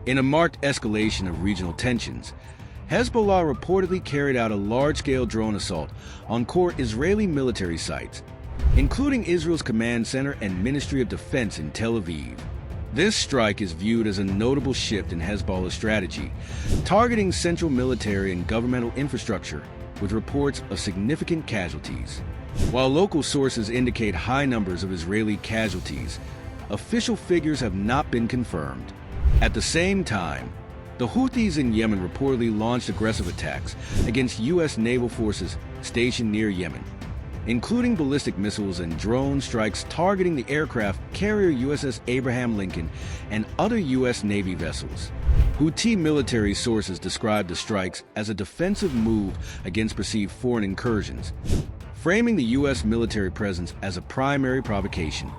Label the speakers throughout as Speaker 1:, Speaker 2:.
Speaker 1: In a marked escalation of regional tensions, Hezbollah reportedly carried out a large-scale drone assault on core Israeli military sites, including Israel's command center and Ministry of Defense in Tel Aviv. This strike is viewed as a notable shift in Hezbollah's strategy, targeting central military and governmental infrastructure with reports of significant casualties. While local sources indicate high numbers of Israeli casualties, official figures have not been confirmed. At the same time, the Houthis in Yemen reportedly launched aggressive attacks against U.S. naval forces stationed near Yemen, including ballistic missiles and drone strikes targeting the aircraft carrier USS Abraham Lincoln and other U.S. Navy vessels. Houthi military sources described the strikes as a defensive move against perceived foreign incursions, framing the U.S. military presence as a primary provocation.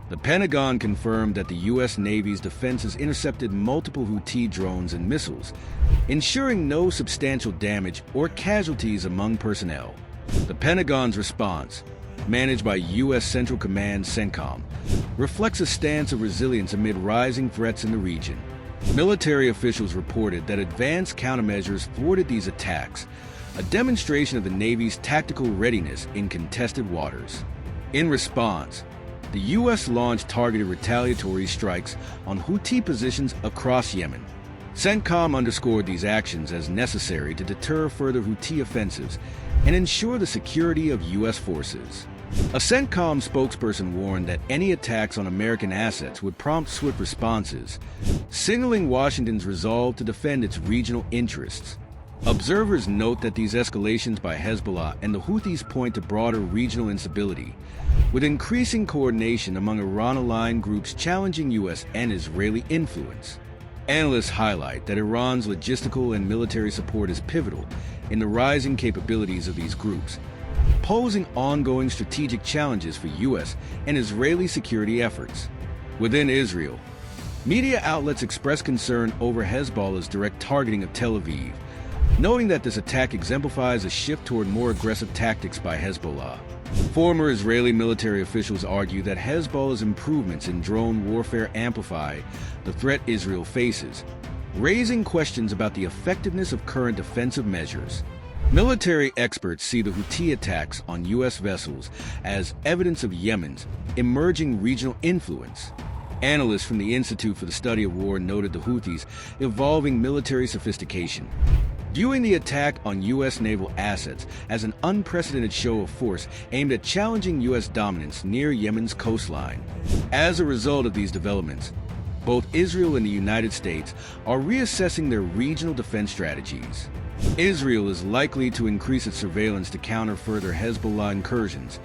Speaker 1: The Pentagon confirmed that the U.S. Navy's defenses intercepted multiple Houthi drones and missiles, ensuring no substantial damage or casualties among personnel. The Pentagon's response, managed by U.S. Central Command CENTCOM, reflects a stance of resilience amid rising threats in the region. Military officials reported that advanced countermeasures thwarted these attacks, a demonstration of the Navy's tactical readiness in contested waters. In response, the U.S. launched targeted retaliatory strikes on Houthi positions across Yemen. CENTCOM underscored these actions as necessary to deter further Houthi offensives and ensure the security of U.S. forces. A CENTCOM spokesperson warned that any attacks on American assets would prompt swift responses, signaling Washington's resolve to defend its regional interests. Observers note that these escalations by Hezbollah and the Houthis point to broader regional instability, with increasing coordination among Iran-aligned groups challenging U.S. and Israeli influence. Analysts highlight that Iran's logistical and military support is pivotal in the rising capabilities of these groups, posing ongoing strategic challenges for U.S. and Israeli security efforts. Within Israel, media outlets express concern over Hezbollah's direct targeting of Tel Aviv, noting that this attack exemplifies a shift toward more aggressive tactics by Hezbollah. Former Israeli military officials argue that Hezbollah's improvements in drone warfare amplify the threat Israel faces, raising questions about the effectiveness of current defensive measures. Military experts see the Houthi attacks on U.S. vessels as evidence of Yemen's emerging regional influence. Analysts from the Institute for the Study of War noted the Houthis' evolving military sophistication, viewing the attack on U.S. naval assets as an unprecedented show of force aimed at challenging U.S. dominance near Yemen's coastline. As a result of these developments, both Israel and the United States are reassessing their regional defense strategies. Israel is likely to increase its surveillance to counter further Hezbollah incursions,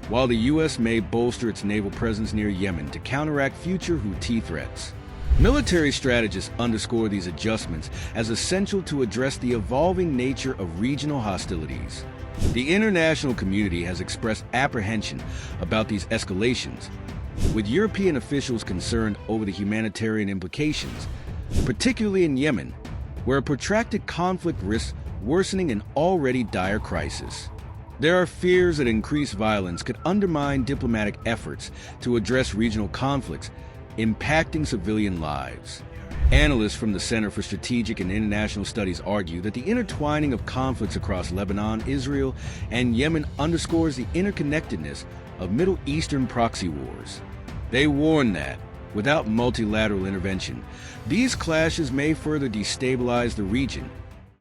Speaker 1: while the U.S. may bolster its naval presence near Yemen to counteract future Houthi threats. Military strategists underscore these adjustments as essential to address the evolving nature of regional hostilities. The international community has expressed apprehension about these escalations, with European officials concerned over the humanitarian implications, particularly in Yemen, where a protracted conflict risks worsening an already dire crisis. There are fears that increased violence could undermine diplomatic efforts to address regional conflicts impacting civilian lives. Analysts from the Center for Strategic and International Studies argue that the intertwining of conflicts across Lebanon, Israel, and Yemen underscores the interconnectedness of Middle Eastern proxy wars. They warn that, without multilateral intervention, these clashes may further destabilize the region,